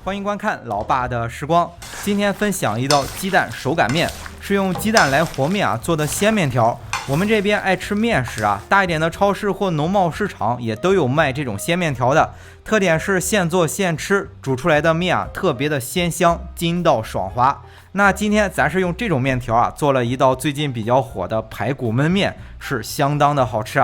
欢迎观看老爸的时光。今天分享一道鸡蛋手擀面，是用鸡蛋来和面做的鲜面条。我们这边爱吃面食大一点的超市或农贸市场也都有卖这种鲜面条的。特点是现做现吃，煮出来的面特别的鲜香，筋道爽滑。那今天咱是用这种面条做了一道最近比较火的排骨焖面，是相当的好吃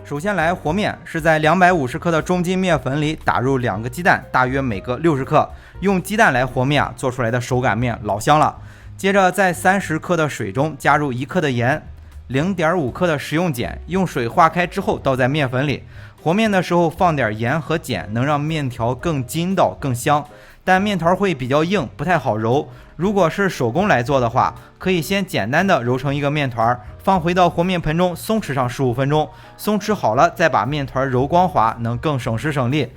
首先来和面，是在250克的中筋面粉里打入2个鸡蛋，大约每个60克，用鸡蛋来和面做出来的手擀面老香了。接着在30克的水中加入1克的盐，0.5克的食用碱，用水化开之后倒在面粉里。和面的时候放点盐和碱，能让面条更筋道更香，但面条会比较硬，不太好揉。如果是手工来做的话，可以先简单的揉成一个面团，放回到和面盆中松弛上15分钟，松弛好了再把面团揉光滑，能更省时省力。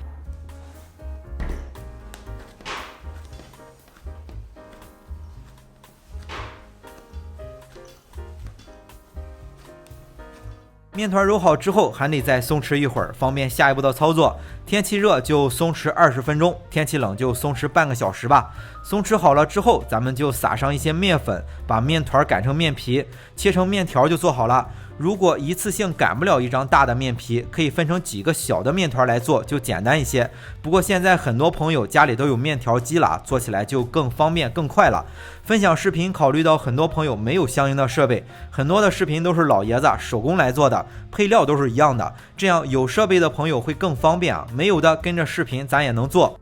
面团揉好之后还得再松弛一会儿，方便下一步的操作。天气热就松弛20分钟，天气冷就松弛半个小时吧。松弛好了之后，咱们就撒上一些面粉，把面团擀成面皮，切成面条就做好了。如果一次性擀不了一张大的面皮，可以分成几个小的面团来做，就简单一些。不过现在很多朋友家里都有面条机了，做起来就更方便更快了。分享视频考虑到很多朋友没有相应的设备，很多的视频都是老爷子手工来做的，配料都是一样的，这样有设备的朋友会更方便没有的跟着视频咱也能做。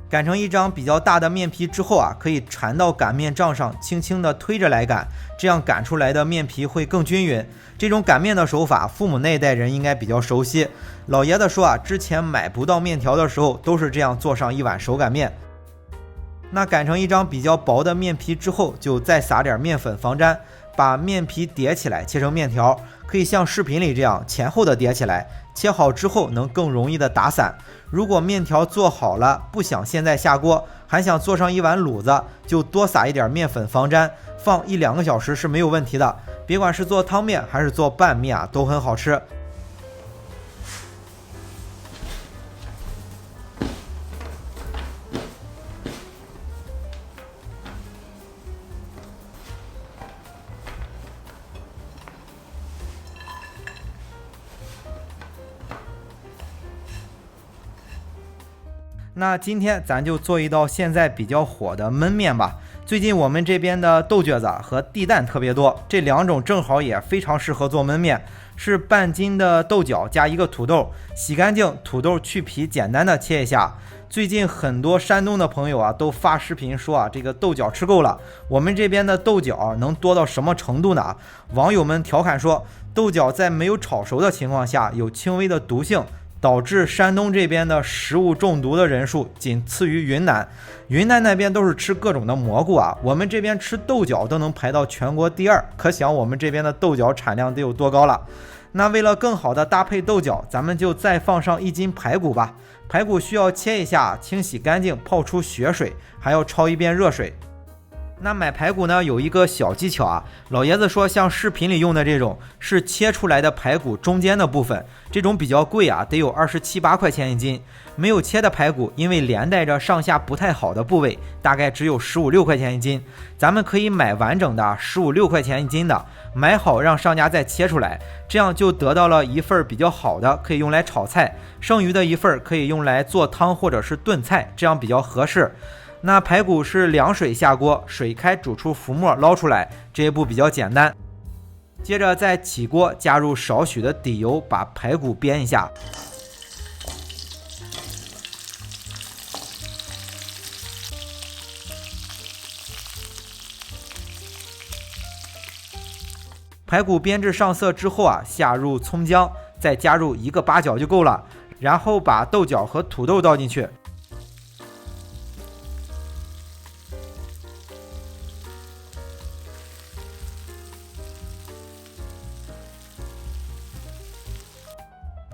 擀成一张比较大的面皮之后可以缠到擀面杖上，轻轻的推着来擀，这样擀出来的面皮会更均匀。这种擀面的手法，父母那一代人应该比较熟悉。老爷子说之前买不到面条的时候，都是这样做上一碗手擀面。那擀成一张比较薄的面皮之后，就再撒点面粉防粘，把面皮叠起来切成面条，可以像视频里这样前后的叠起来，切好之后能更容易的打散。如果面条做好了，不想现在下锅，还想做上一碗卤子，就多撒一点面粉防粘，放1-2个小时是没有问题的。别管是做汤面还是做拌面都很好吃。那今天咱就做一道现在比较火的焖面吧。最近我们这边的豆角子和地蛋特别多，这2种正好也非常适合做焖面。是半斤的豆角加1个土豆，洗干净，土豆去皮，简单的切一下。最近很多山东的朋友都发视频说这个豆角吃够了。我们这边的豆角能多到什么程度呢？网友们调侃说，豆角在没有炒熟的情况下有轻微的毒性，导致山东这边的食物中毒的人数仅次于云南。云南那边都是吃各种的蘑菇我们这边吃豆角都能排到全国第2，可想我们这边的豆角产量得有多高了。那为了更好的搭配豆角，咱们就再放上1斤排骨吧。排骨需要切一下，清洗干净，泡出血水，还要焯一遍热水。那买排骨呢，有一个小技巧老爷子说像视频里用的这种是切出来的排骨中间的部分，这种比较贵得有27-28块钱1斤。没有切的排骨，因为连带着上下不太好的部位，大概只有15-16块钱1斤。咱们可以买完整的15-16块钱1斤的，买好让商家再切出来，这样就得到了一份比较好的，可以用来炒菜，剩余的一份可以用来做汤或者是炖菜，这样比较合适。那排骨是凉水下锅，水开煮出浮沫捞出来，这一步比较简单。接着再起锅，加入少许的底油，把排骨煸一下。排骨煸至上色之后下入葱姜，再加入1个八角就够了，然后把豆角和土豆倒进去。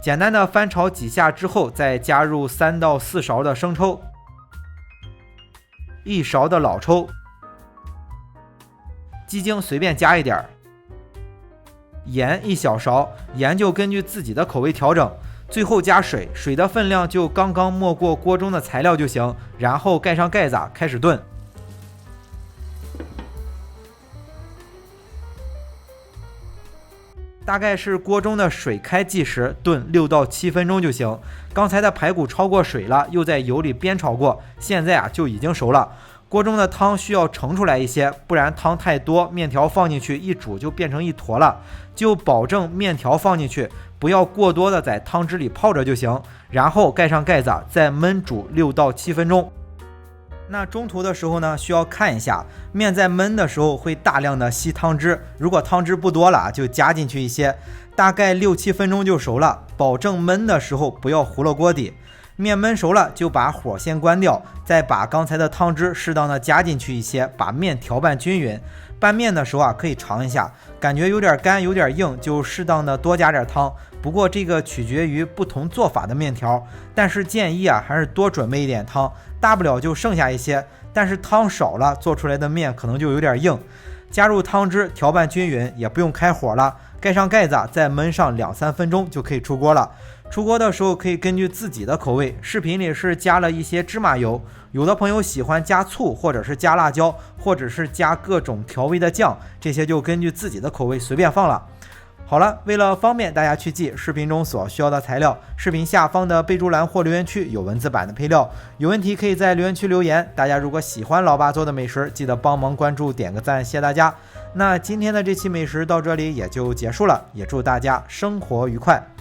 简单的翻炒几下之后，再加入3到4勺的生抽，1勺的老抽，鸡精随便加一点，盐1小勺，盐就根据自己的口味调整。最后加水，水的分量就刚刚没过锅中的材料就行，然后盖上盖子开始炖。大概是锅中的水开计时，炖6到7分钟就行。刚才的排骨超过水了，又在油里煸炒过，现在就已经熟了。锅中的汤需要盛出来一些，不然汤太多，面条放进去一煮就变成一坨了。就保证面条放进去不要过多的在汤汁里泡着就行，然后盖上盖子，再焖煮6到7分钟。那中途的时候呢，需要看一下面在焖的时候会大量的吸汤汁，如果汤汁不多了，就加进去一些，大概6、7分钟就熟了，保证焖的时候不要糊了锅底。面焖熟了就把火先关掉，再把刚才的汤汁适当的加进去一些，把面调拌均匀。拌面的时候可以尝一下，感觉有点干有点硬，就适当的多加点汤。不过这个取决于不同做法的面条，但是建议还是多准备一点汤，大不了就剩下一些，但是汤少了做出来的面可能就有点硬。加入汤汁调拌均匀，也不用开火了，盖上盖子再焖上2、3分钟就可以出锅了。出锅的时候可以根据自己的口味，视频里是加了一些芝麻油，有的朋友喜欢加醋，或者是加辣椒，或者是加各种调味的酱，这些就根据自己的口味随便放了。好了，为了方便大家去记视频中所需要的材料，视频下方的备注栏或留言区有文字版的配料，有问题可以在留言区留言。大家如果喜欢老爸做的美食，记得帮忙关注点个赞，谢谢大家。那今天的这期美食到这里也就结束了，也祝大家生活愉快。